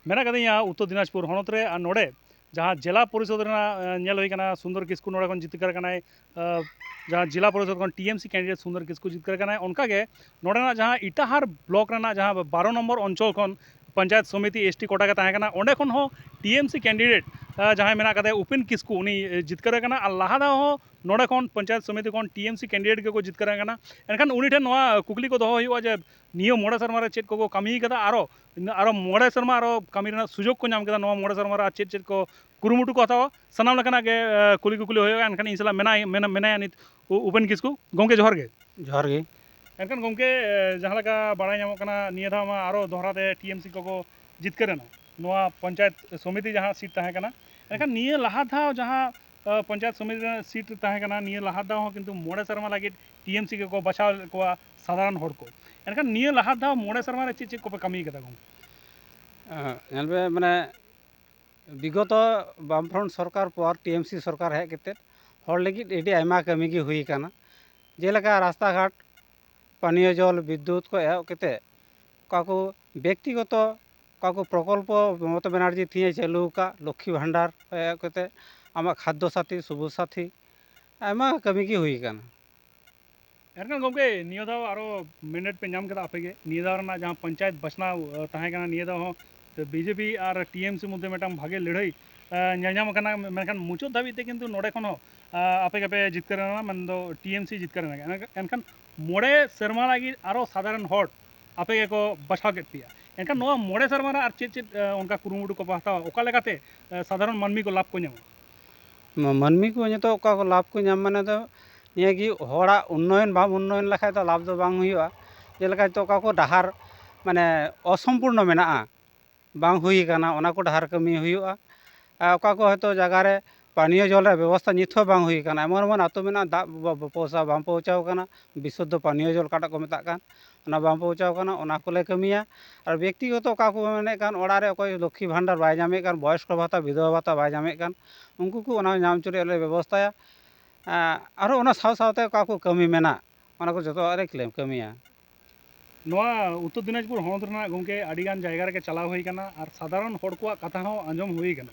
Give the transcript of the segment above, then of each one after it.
मेना कदिया उत्तर दिनाजपुर हनत रे और नोडे जहाँ जिला परिषद नेल हुई कना सुंदर किस्कू नोडे खन जितकर कनाय जहाँ जिला परिषद खन टीएमसी कैंडिडेट सुंदर किस्कू जितकर कनाय उनका के नोडेना जहाँ इटाहार ब्लॉक रेना जहाँ 12 नंबर अंचल खन पंचायत समिति एसटी कोटा के तहकना ओंडे खन हो टीएमसी कैंडिडेट जहाँ मेना कदे उपेन किस्कू उनी जितकर कना और लहा दा हो नोडे खन पंचायत समिति खन टीएमसी कैंडिडेट के को जितकर कना एनखान उनी ठेन नोआ कुकली को दोहो हुआ जे नियो मोड़े सरमा रे चेद को कमी कदा आरो मोड़े सरमा आरो कमी रेना सुजोग को नाम कदा नोआ मोड़े सरमा रे चेद को कुरुमुटु को हतावा सनाम लेकाना के कुली कुकली होयोगा एनखान इन सला मेना नित उपेन किस्कू गोंके जोहर गे एनखान गोंके जहाँ लगा बाड़ाय नामो कना निया धाव मा आरो दोहराते टीएमसी को जितकरेना नोआ पंचायत समिति जहाँ सीट तहे कना एनखान निया लहा धाव जहाँ पंचायत समिति सीट तहे कना निया लहा धाव हो किंतु मोड़े सरमा लागित टीएमसी के को बचाव को साधारण हड़ को एनखान निया लहा धाव मोड़े सरमा रे चेद को पे कमी कदा गोंके माने विगत बामफ्रंट सरकार पर टीएमसी सरकार हेज कते हर लगित एडी आयमा कमी की हुई काना जेलका रास्ता घाट पानीय जल विद्युत को एहब कते काको व्यक्तिगत काको प्रकल्प ममता बनर्जी थी चालू का लक्ष्मी भंडार एहब कते आमा खाद्य साथी सबुज साथी आयमा कमी की हुई काना एनखान गोंके निया दाव आरो मैंडेट पे नाम कदा आपेगे निया दाव रना जहाँ पंचायत बसना तहे कना निया दाव हो तो बीजेपी और टीएमसी मध्य मेटम भागे लड़ाई नाम कना मेनखान मुचाद धाबीते किंतु नोडे खन हो आपे के पे जितकरेना मन दो टीएमसी जितकरेना एनखान मोड़े सेरमा लगी आरो साधारण हड़ आपे के को बचाव के पिया एनखान नोआ मोड़े सेरमा रे आर चेद उनका कुरुमुटु को हतावा ओका लेकाते साधारण मानमी को लाभ को नामा मानमी को नितो ओका को लाभ को नाम माने दो निया कि हड़ा उन्नयन बाम उन्नयन लखाय तो लाभ दो बांग हुआ जेलका तो ओका को डाहार माने असम्पूर्ण मेना बांग हुई काना ओना को डाहार कमी हुआ ओका को हयतो जगह रे पानीय जल रे व्यवस्था नित हो बांग हुई काना एमन आतो मेना दा पौसा बाम पहुँचाव काना विशुद्ध पानीय जल काटा को मेता कान ओना बाम पहुँचाव काना ओना कोले कमिया और व्यक्तिगत ओका को मेने कान ओड़ा रे ओकय लक्ष्मी भंडार बाय जामे कान बयस्क भाता विधवा भाता बाय जामे कान उनको को ओना नाम चुरे ले व्यवस्थाया आरो ओना साव सावते ओका को कमी मेना ओना को जतो अरे क्लेम कमिया नोआ उत्तर दिनाजपुर हनत रेना गोंके आडिगान जायगा रे चलाव हुई काना और साधारण हड़ को कथा हो आंजम हुई काना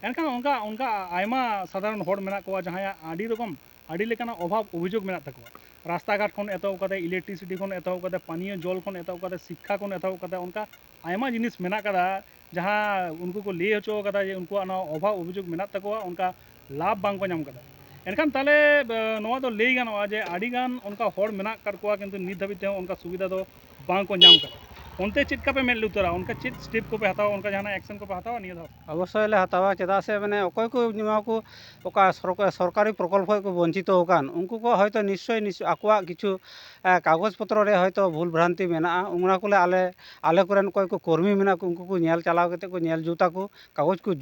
एनखान उनका उनका आयमा साधारण हड़ मेना को जहाँ आडी रकम आडी लेकाना अभाव अभियोग मेना तकवा रास्ता घाट खन एतहब कते इलेक्ट्रिसिटी खन एतहब कते पानीय जल खन एतहब कते शिक्षा खन एतहब कते उनका आयमा जिनिस मेना कदा जहाँ उनको को ले हचो कदा जे उनको अभाव अभियोग मेना तकवा उनका लाभ बांग को नाम कदा एनखान ताले नोआ दो ले गानोआ जे आडिगान उनका हड़ मेना करकोआ किंतु नित धाबिते उनका सुविधा दो बांग को नाम कदा उनते चेद का पे मेल उतरा उनका चेद स्टेप को पे हतावा उनका जहाँ एक्शन को पे हतावा निया दाव अवश्य ले हतावा चेदा से माने अकय को निमा को ओका सरकारी प्रकल्प को वंचित होकान उनको को हयतो निश्चय आकुआ किछु कागज पत्र रे हयतो भूल भ्रांति मेना उंगना को आले कोरेन कोय को कर्मी मेना को उनको को नेल चलाव कते को नेल जुता को कागज को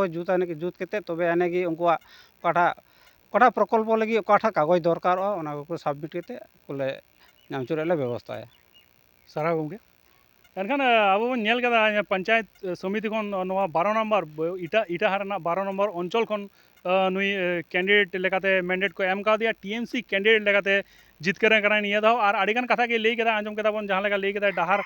जुता ने जुत कते तबे आने की उनको काटा प्रकल्प लगी काटा कागज दरकार ओना को सबमिट कते कोले नाम चुरे ले व्यवस्था है सारा गोंके एनखान अब नेल कदा पंचायत समिति खन 12 नंबर इटाहार 12 नंबर अंचल खन नुई कैंडिडेट लेकाते मैंडेट को एम का दिया टीएमसी कैंडिडेट लेकाते जितकर कना निया दाव और आडिगान कथा के लई कदा आंजम कदा बन जहाँ लेका लई कदा डाहार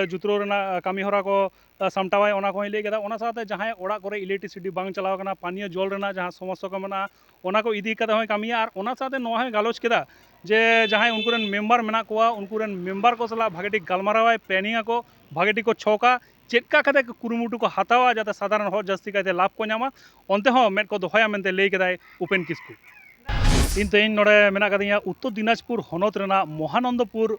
जुतरो रेना कमी होरा को सामटावाय ओना को लई कदा ओना साथे जहाँ ओड़ा करे इलेक्ट्रिसिटी बांग चलाव कना पानीय जल रेना जहाँ समस्या को मना ओना को इदी कदा होय कमिया और ओना साथे नोआ होय गालोच केदा जे जहाँ उनकुरेन मेम्बर मेना कोआ उनकुरेन मेम्बर को सला भागेटी गालमारावाय प्लानिंग को भागेटी को छोका चेका कते कुरुमुटु को हतावा जाते साधारण हर जस्ती कायते लाभ को नामा onte हो मेट को दोहया मेनते लई केदाय उपेन किस्कू इन तेज नोडे मेना कदिया उत्तर दिनाजपुर हनत रेना महानंदपुर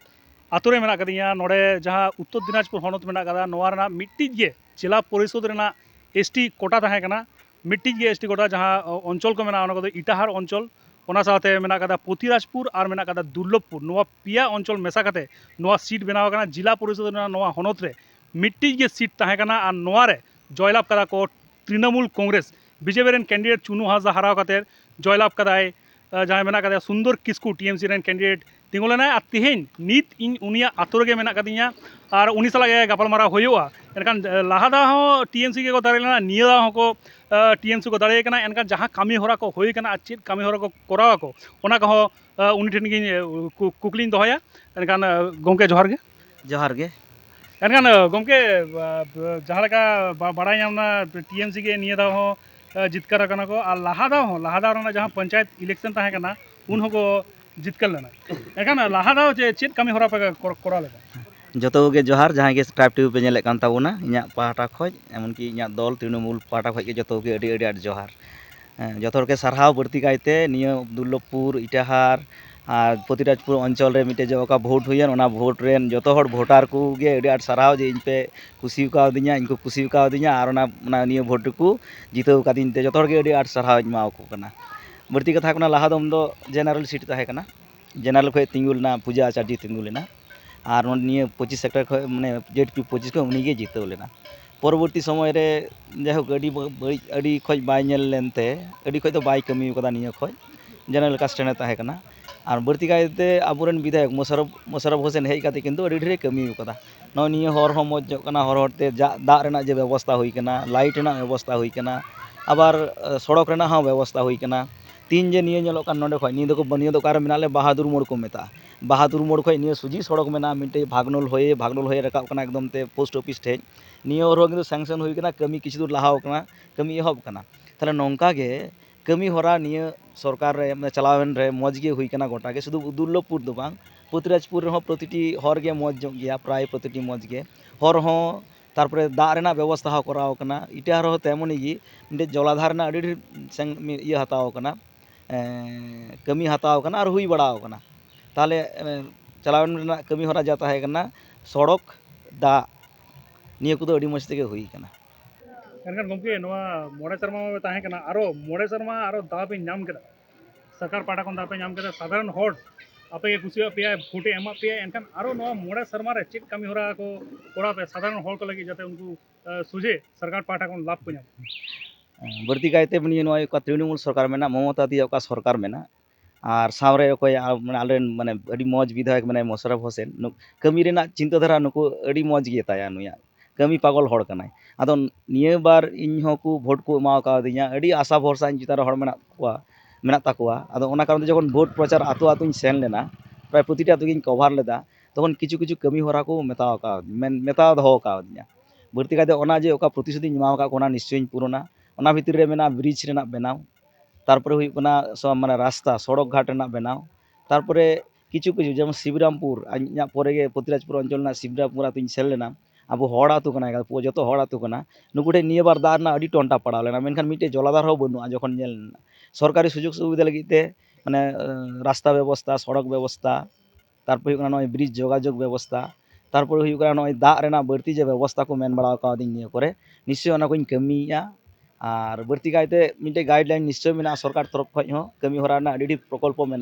आतुरे मेना कदिया नोडे जहाँ उत्तर दिनाजपुर हनत मेना कदा नोआ रेना मिट्टी गे जिला परिषद रेना एसटी कोटा तहे कना मिट्टी गे एसटी कोटा जहाँ अंचल को मेना ओना को इटाहार अंचल ओना साथे मेना कदा पोथिराजपुर और मेना कदा दुर्लभपुर नोआ पिया अंचल मेसा कते नोआ सीट बनाव कना जिला परिषद रेना नोआ हनत रे मिट्टी गे सीट तहे कना और नोआ रे जयलाभ कदा को Trinamool Congress BJP rain candidate चुनु हासदा हराव कते जयलाभ कदाय जहाँ मेना कदा सुंदर किस्कू टीएमसी रेन कैंडिडेट तिंगुलेना और तेहें नित इन उनिया आतो रे मेना कदिया और उनी सलागे गापालमारा होयोआ एनखान लाहादा हो टीएमसी के को दाड़ेलेना निया हो को टीएमसी को दाड़े कना एनखान जहाँ कामी होरा को होय कना और चेद कामी होरा को करावा को ओना को उनी ठेन गी कुकलिन दोहया एनखान गोंके जोहार गे एनखान गमके जहाँ लेका बाड़ाई नामना टीएमसी के निये दाव हो जितकर कना को और लाहा दाव रना जहाँ पंचायत इलेक्शन ताहे कना उन हो को जितकर लेना एनखान लाहा दाव चेत कमी होरा पे कोरा लेगा जोतो के जोहार जहाँ के ट्राइब टीवी पे नेले कान ताबोना इᱧᱟᱹᱜ पाहटा खoj एमनकि इᱧᱟᱹᱜ दल तृणमूल पाहटा खoj के जोतो के अडी अडी आट जोहार जोतो के सारहाव बढ़ती कायते निया दुर्लभपुर इटाहार और पतिराजपुर अंचल रे मिटे जो का भोट हुयन ओना भोट रेन जोतो हर भोटार को गे अडी आट सारहाव जे इन पे खुशी कावदिnya इनको खुशी कावदिnya और ओना निया भोट को जीतो कादिन ते जोतो के अडी आट सारहाव माव को कना बढ़ती कथा कना लाहा दम दो जनरल सीट ताहे कना जनरल खय तिंगुलना पूजा आचार्य तिंगुलना और निया 25 सेक्टर खय माने जेडपी 25 को उनी गे जीतो लेना परवर्ती समय रे जाहोक अडी खज बाय नेल लेनते अडी खज तो बाय कमी कदा निया खज जनरल कास्टेने ताहे कना और बढ़ती कायते आबुरेन विधायक मोशरफ होसेन हेज काते किन्तु अडी ढेरे कमी कदा न निया हर हो मज कना हर हरते दाग रेना जे व्यवस्था हुई कना लाइट रेना व्यवस्था हुई कना आबार सड़क रेना हो व्यवस्था हुई कना तीन जे निया नेलो कान नोंडे खज निया दो कार मेनाले बहादुर मोड़ को मेता बहादुर मोड़ खज निया सुजी सड़क मेना मिटे भागनोल होए रकाब कना एकदम ते पोस्ट ऑफिस ठेज निया और किन्तु सैंक्शन हुई कना कमी किछु दूर लाहाव कना कमी एहब कना ताहले नोंका गे कमी होरा निया सरकार रे चलावेन रे मज गे हुई कना गोटा गे शुधु दुर्लभपुर दो बांग पतिराजपुर रे हो प्रतिटी हर गे मज जोग गया प्राय प्रतिटी मज गे हर हो तारपरे दाग रेना व्यवस्था हो कराव कना इटा हो तेमोनी गी मिटे जलाधार ना अडी इया हताव कना कमी हताव कना और हुई बड़ाव कना ताहले चलावेन रेना कमी होरा जा ताहे कना सड़क दाग निया को अडी मज तेगे हुई कना एनखान गमके नवा मोड़े शर्मा में ताहे कना आरो मोड़े शर्मा आरो दाव पे नाम केदा सरकार पाटा कोन दाव पे नाम केदा साधारण हॉट आपे के कुसिया पे भोटे एमा पे एनखान आरो नवा मोड़े शर्मा रे चेत कमी होरा को कोड़ा पे साधारण हॉट को लगी जाते उनको सुझे सरकार पाटा कोन लाभ को नाम बढ़ती कायते बनी नवा का तृणमूल सरकार में ममता दिया का सरकार में और सावरे कोई माने आलेन माने अडी मज विधायक माने मोशरफ होसेन कमी रेना चिंताधारा नुको अडी मज गे ताया नुया कमी पागल हड़ कनाय आदो निया बार इन को भोट को एमाव कादिnya अडी आशा भरसा इन चितार हड़ मेना ताकोआ आदो ओना कारण जखन भोट प्रचार आतो आतो सेन लेना प्राय प्रतिटा आतो गिन कभार लेदा तखन किछु किछु कमी हरा को मेताव का मेता दहो कादिnya बढ़ती कायते ओना जे ओका प्रतिश्रुति एमाव का ओना निश्चय पूरणा ओना भितर रे मेना ब्रिज रेना बनाव तारपरे हुई कना माने रास्ता सड़क घाट रेना बनाव तारपरे किछु किछु जेमन शिवरामपुर इᱧᱟᱹᱜ परे गे पतिराजपुर अंचल ना शिवरामपुर आतुኝ सेन लेना अब हड़ आतु कना जो हड़ आतु कना नुकुटे निया बार दाग ना अडी टंटा पड़ाव लेना मेनखान मिटे जलाधार हो बनुआ जखन नेल सरकारी सुजोग सुविधा लगित ते माने रास्ता व्यवस्था सड़क व्यवस्था तारपरे हुई कना ब्रिज जोगाजोग व्यवस्था तारपरे हुई कना दाग रेना बढ़ती जे व्यवस्था को मेन बड़ा कादिኝ निया करे निश्चय ओना कोኝ कमिया और बढ़ती कायते मिटे गाइडलाइन निश्चय में सरकार तरफ खज हो कमी होरा ना अडी प्रकल्प में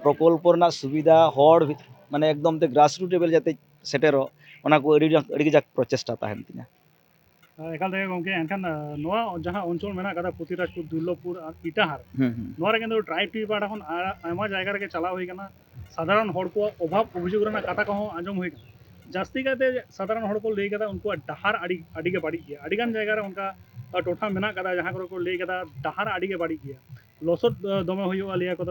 प्रकल्प रना सुविधा हड़ माने एकदम ते ग्रासरूट लेवल जाते सेटेरो ओना को अडी जाक प्रचेष्टा ताहेन तिना एकाल ते गमके एनखान नवा जहाँ अंचल मेना कदा पतिराजपुर दुर्लभपुर और इटाहार नवा रे किन्तु ट्राइब टीवी पाटा कोन आयमा जायगा रे चलाव हुई कना साधारण हड़ को अभाव अभियोग रेना कथा को आंजम हुई कना जास्ती काते साधारण हड़ को लई कदा उनको डहार अडी के बाड़ी गया अडी गान जायगा रे उनका टोठा मेना कदा जहाँ को लई कदा डहार अडी के बाड़ी गया लसद दमे हुई लिया को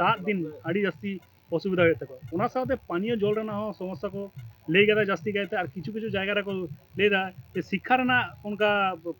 दाग दिन अडी जास्ती असुविधा हुई तको ओना साथे पानीय जल रेना हो समस्या को लई कदा जास्ती कायते और किछु किछु जायगा रे को लेदा जे शिक्षा रेना उनका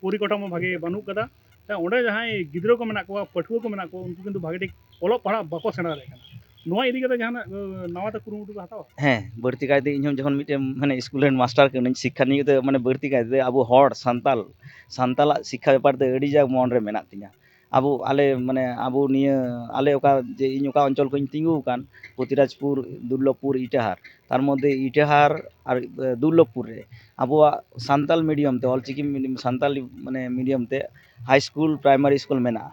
परिकाठामो भागे बानु कदा ओंडे जहाँ गिद्रो को मेना को पठुआ को मेना को उनको किन्तु भागे ठीक ओलो पढ़ा बाको सेना दाड़े कना नवा इदी कदा जहाँ नवाते कुरुमुटु को हतावा हाँ बढ़ती कायते इन जखन मिटे माने स्कूल रेन मास्टर के शिक्षा निये ते माने बढ़ती कायते अब हड़ सान्ताला शिक्षा व्यापार ते अडी जा मन रे मेना तिnya अब आले माने अब निया आले ओका जे इन ओका अंचल को तिंगु कान पतिराजपुर दुर्लभपुर इटाहार तार मध्य इटाहार और दुर्लभपुर रे आबोआ सान्ताल मीडियम ते ऑलचिकी सान्ताली माने मीडियम ते हाई स्कूल प्राइमरी स्कूल मेना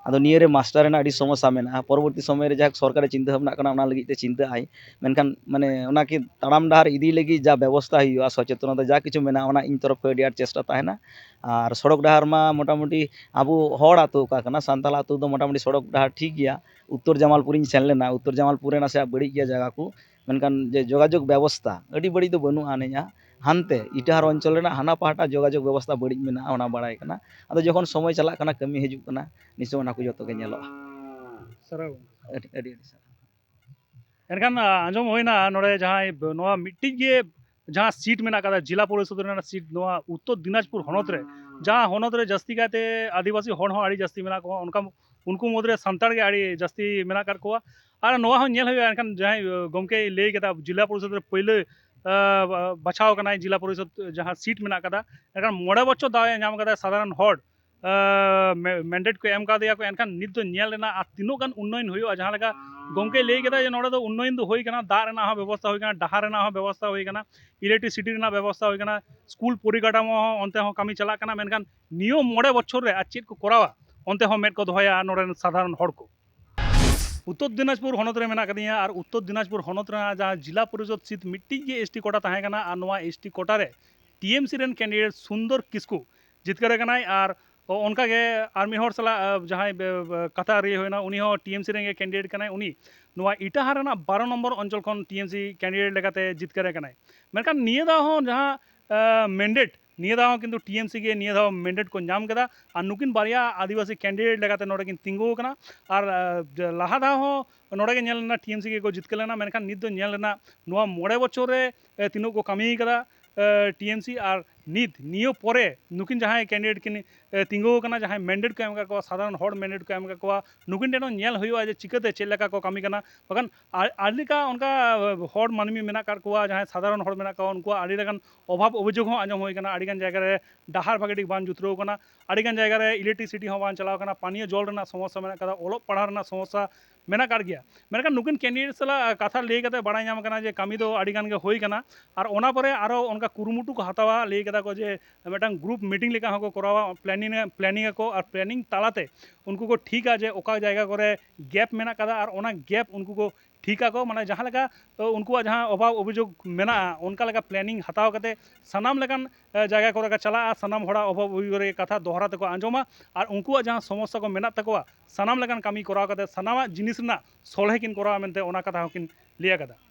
आदो निया रे मास्टर रेना अडी समस्या मेना परवर्ती समय रे जाक सरकार चिंता भावना कना ओना लगी ते चिंता आई मेनखान माने ओना की ताड़ाम डाहर इदी लगी जा व्यवस्था हुआ सचेतनता जा किछु मेना ओना इन तरफ अडी आट चेष्टा ताहेना और सड़क डाहर मा मोटामुटी अब हड़ आतो का कना सान्ताल आतो दो मोटामुटी सड़क डाहर ठीक गया उत्तर जमालपुर इन सेन लेना उत्तर जमालपुर रेना से बड़ी गया जगह को मेनखान जे जोगाजोग व्यवस्था अडी बड़ी दो बनुआ नेया हानते इटाहार अंचल रेना हाना पाहटा जोगाजोग व्यवस्था बड़ी मेना ओना बाड़ाय कना आदो जखन समय चला कना कमी हिजुग कना निश्चय ओना को जतो के नेलोआ सराव अडी अडी एनखान आंजम होइना नोडे जहाँ नवा मिट्टी गे जहाँ सीट में जिला परिषद रेना सीट नवा उत्तर दिनाजपुर हनत रे जहाँ हनत रे जस्ती काते आदिवासी हड़ हो आड़ी जस्ती मेना को उनका उनको मुद्रे संताड़ के आड़ी जस्ती मेना कर कोआ और नवा हो नेल हुआ एनखान जहाँ गमके लई केदा जिला परिषद रे पहले बचाव कनाय जिला परिषद जहाँ सीट मेना कदा एनखान मोड़े बच्चों दावे नाम कदा साधारण हड़ मैंडेट को एम कादिया को एनखान नित दो नेल रेना आ तीनों गान उन्नयन हुआ जहाँ लगा गमके लई केदा जे नोडे दो उन्नयन दो होई कना दा रेना व्यवस्था होई कना डहार रेना व्यवस्था होई कना इलेक्ट्रिसिटी रेना व्यवस्था होई कना स्कूल परिकाठामो अंते हो कमी चला कना मेनखान नियो मोड़े बच्चों रे आ चेद को करावा अंते हो मेद को दोहया नोडे साधारण हड़ को उत्तर दिनाजपुर हनत रे मेना कदिया और उत्तर दिनाजपुर हनत रे जहाँ जिला परिषद सीट मिट्टी के एसटी कोटा तहे कना और नोआ एसटी कोटा रे टीएमसी रेन कैंडिडेट सुंदर किस्कू जितकर कनाय और उनका के आर्मी हर सला जहाँ कथा रे होना उनी हो टीएमसी रेंगे कैंडिडेट कनाय उनी नोआ इटाहार रेना 12 नंबर अंचल खन टीएमसी कैंडिडेट लेकाते जितकर कनाय मेनखान निये दा हो जहाँ मैंडेट निये दा हो किंतु टीएमसी के निये दा मैंडेट को नाम केदा और नुकिन बारिया आदिवासी कैंडिडेट लेकाते नोडे किन तिंगु कना और लाहा दा हो नोडे के नेल ना टीएमसी के को जितकर लेना मेनखान नित दो नेल लेना नोआ मोड़े बच्चों रे तीनों को कमी कदा टीएमसी और नित नियो परे नुकिन जहाँ कैंडिडेट किन तिंगु कना जहाँ मैंडेट को एम का साधारण हड़ मैंडेट को एम का नुकिन टेनो नेल हुआ जे चिकाते चेद लेका को कमी कना बगान आलिका उनका हड़ मानमी मेना कर कोआ जहाँ साधारण हड़ मेना को उनको आड़ी लेकान अभाव अभियोग हो आंजम होई कना आड़ीगान जायगा रे डहार भागेटिक बान जुतरो कना आड़ीगान जायगा रे इलेक्ट्रिसिटी हो बान चलाव कना पानी जल रेना समस्या मेना कदा ओलोग पढ़ा रेना समस्या मेना कर गया मेनखान नुकिन कैंडिडेट सला कथा लई कते बड़ाय नाम कना जे कमी दो आड़ीगान के होई कना और ओना परे आरो उनका कुरुमुटु को हतावा लई कदा को जे मेटांग ग्रुप मीटिंग लेका हो करावा प्लानिंग को और प्लानिंग तालाते उनको को ठीक है जे ओका जायगा करे गैप मेना कदा और ओना गैप उनको को ठीक को माने जहाँ लगा उनको जहाँ अभाव अभियोग मेना उनका लगा प्लानिंग हताव कते सनाम लेकान जायगा करे चला सनाम हड़ा अभाव अभियोग कथा दोहरा तक आंजमा और उनको जहाँ समस्या को मेना तकवा सनाम लेकान कमी कराव कते सनामा जिनिस ना सोलहे किन करावा मेनते ओना कथा होकिन लिया कदा